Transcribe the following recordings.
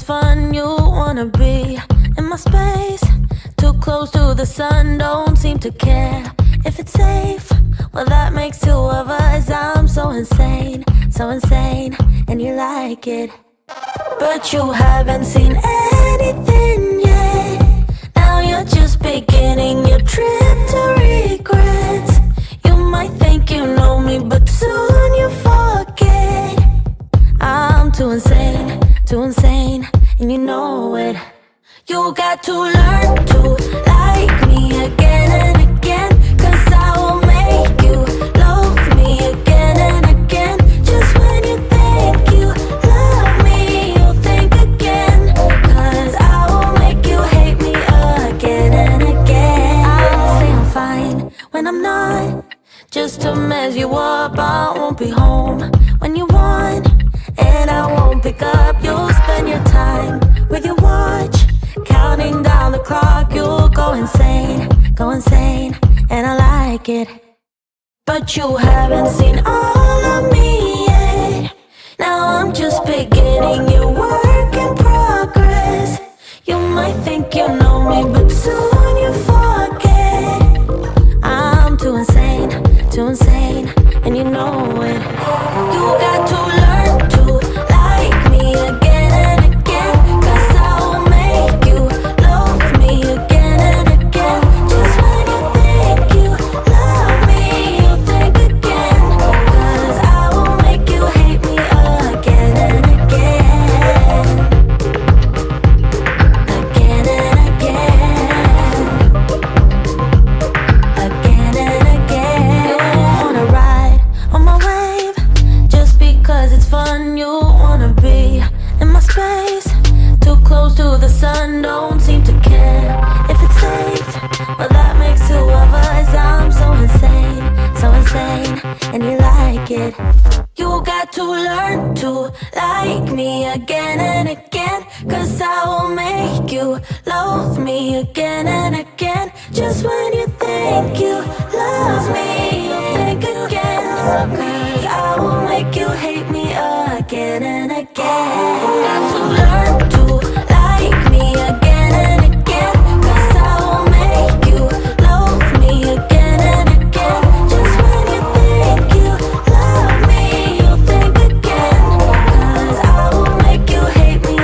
fun, you wanna be in my space. Too close to the sun, don't seem to care if it's safe. Well, that makes two of us. I'm so insane, and you like it. But you haven't seen anything yet. Now you're just beginning your trip to regrets. You might think you know me, but soon you forget. I'm too insane, and you know it. You got to learn to like me again and again, 'cause I will make you love me again and again. Just when you think you love me, you'll think again, 'cause I will make you hate me again and again. I'll say I'm fine when I'm not, just to mess you up. I won't be home when you want, and I won't pick up. You'll spend your time with your watch, counting down the clock. You'll go insane, and I like it. But you haven't seen all of me yet. Now I'm just beginning your work in progress. You might think you know me, but soon you forget. I'm too insane, and you know it. You got to learn to like me again and again, 'cause I will make you love me again and again. Just when you think you love me, you'll think again, 'cause I will make you hate me again and again. Again and again. Again and again. You wanna ride on my wave just because it's fun. You wanna be in my space, too close to the sun, don't seem to care if it's safe. Well, that makes two of us. I'm so insane, and you like it. You got to learn to like me again and again, 'cause I will make you love me again and again. Just when you think you love me, you'll think again, 'cause I will make you hate me again and again. You got to learn to like me again and again, 'cause I will make you love me again and again. Just when you think you love me, you'll think again, 'cause I will make you hate me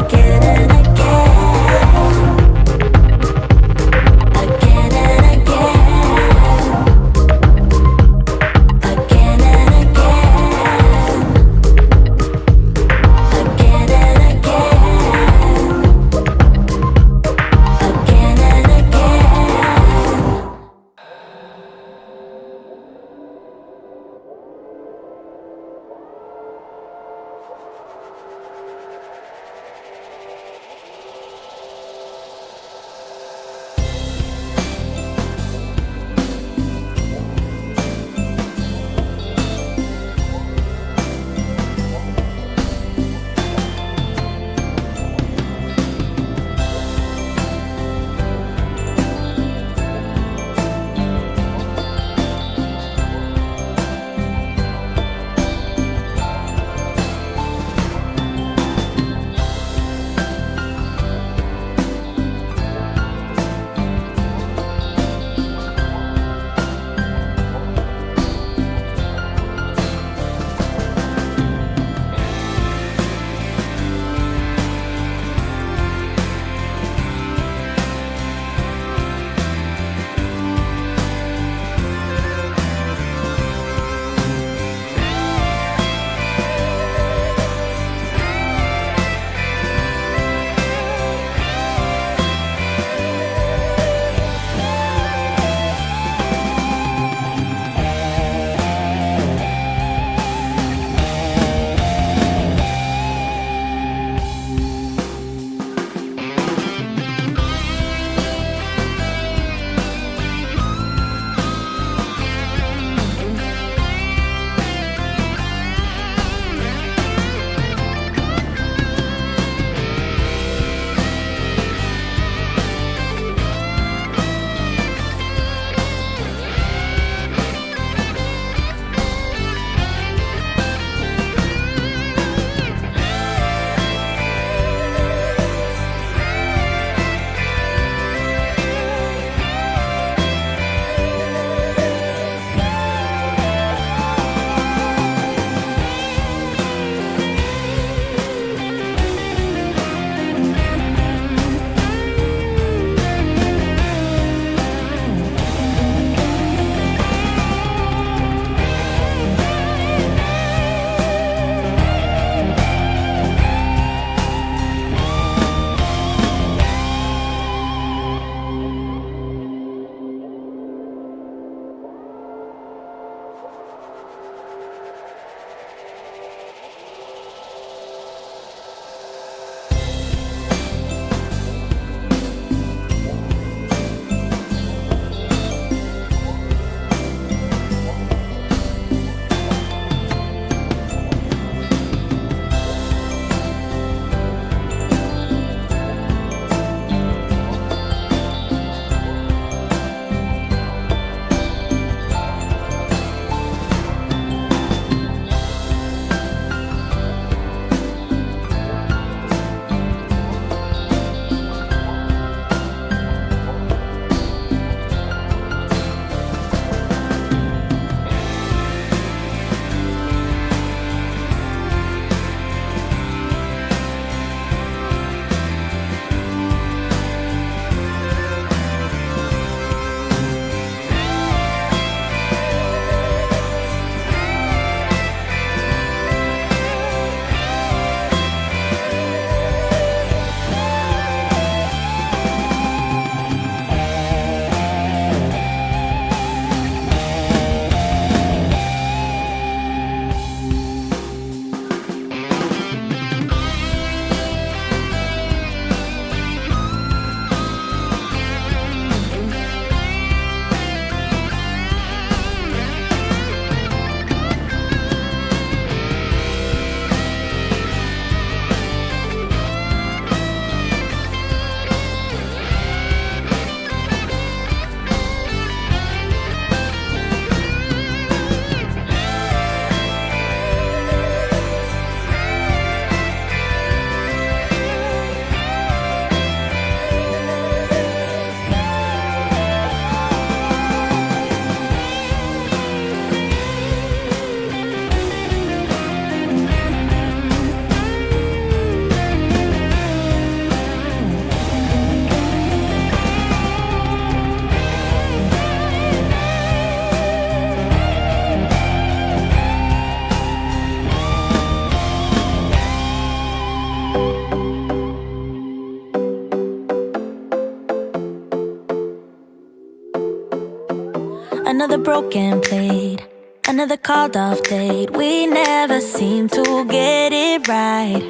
again and again. Again and again. Another broken plate, another called off date. We never seem to get it right.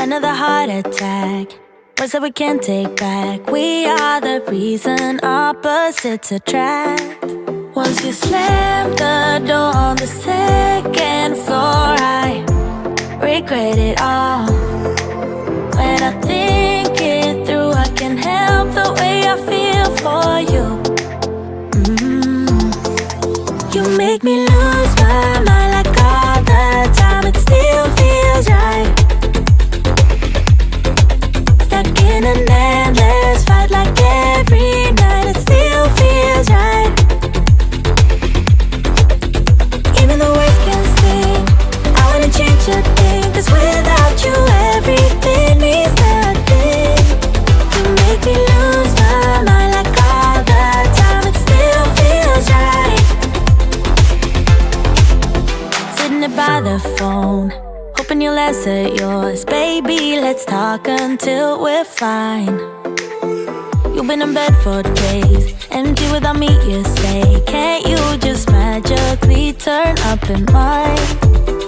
Another heart attack, words that we can't take back. We are the reason opposites attract. Once you slam the door on the second floor, I regret it all. When I think it through, I can't help the way I feel for you. You make me lose my mind like all the time. It still feels right. Stuck in an endless fight like every night. It still feels right. Even the words can sting. I wanna change a thing, 'cause without you everything means nothing. You make me lose my mind like all the time. It still feels right. Sitting there by the phone, hoping you'll answer yours. Baby, let's talk until we're fine. You've been in bed for days, empty without me, you say. Can't you just magically turn up in mine?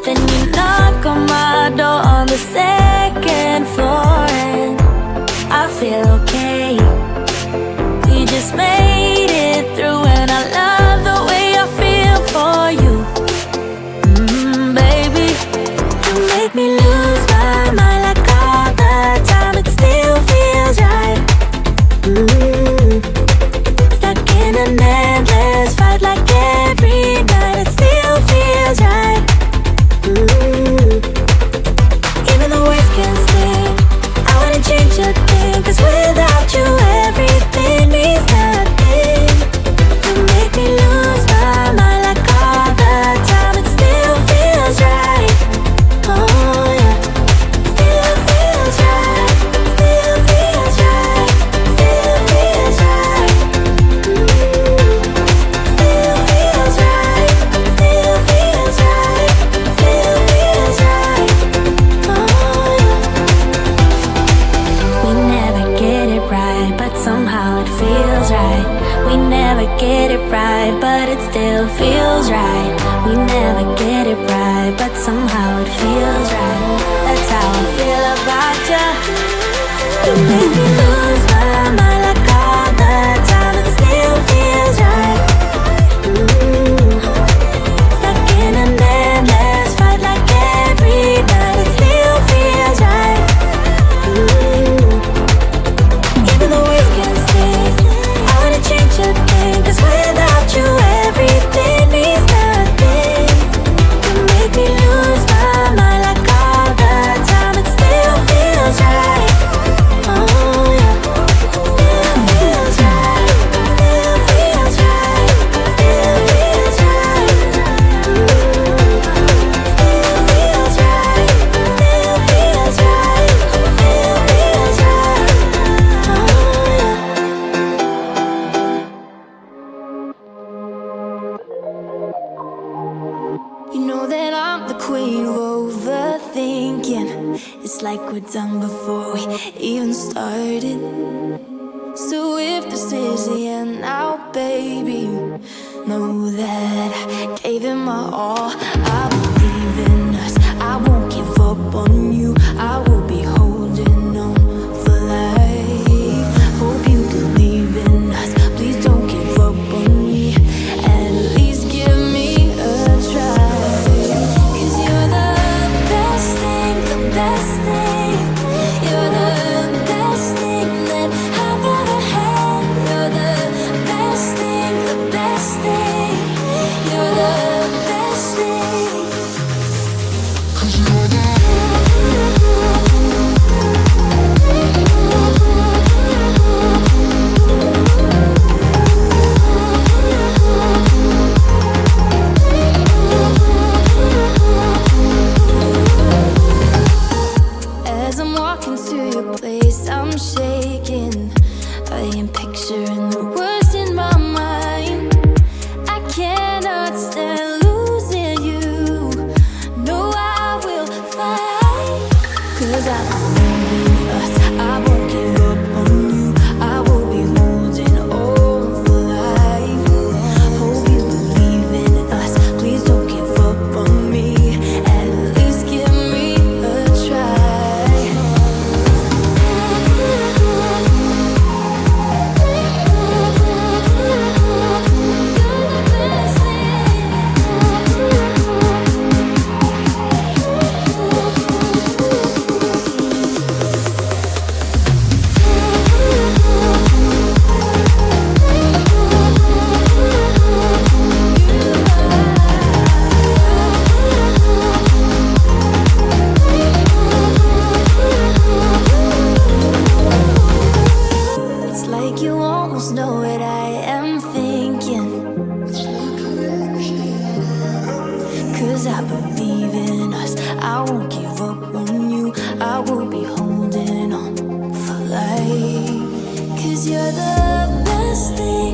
Then you knock on my door on the second floor, and I feel okay. We just made it through, and I love the way I feel for you. Baby, you make me lose my mind like all the time. It still feels right. Stuck in an endless fight like every night. It still feels right. Even the words can sting. I wanna change a thing, 'cause without you everything means nothing. You make me lose my mind like all the time. It still feels right. Oh yeah. Still feels right. Still feels right. Still feels right. Still feels right. Still feels right. Still feels right. Oh yeah. We never get it right, but somehow it feels right. We never get it right, but it still feels right. We never get it right, but somehow it feels right. That's how I feel about you. You make me lose my mind like all the time. It still feels right. Stuck in an endless fight like every night. It still feels right. Even the words can sting. I wanna change a thing, 'cause without you everything means nothing. You make me lose my mind like all the time. It still feels right. Oh yeah. Still feels right. Still feels right. Still feels right. Still feels right. Still feels right. Still feels right. Oh yeah. You know that I'm the queen of overthinking. It's like we're done before we even started. So if this is the end now, baby, know that I gave it my all. I believe in us. I won't give up on you. I will be holding on for life. Hope you believe in us. Please don't give up on me. At least give me a try. 'Cause you're the best thing, the best thing. You're the best thing that I've ever had. You're the best thing, the best thing. You're the best thing. I believe in us. I won't give up on you. I will be holding on for life. 'Cause you're the best thing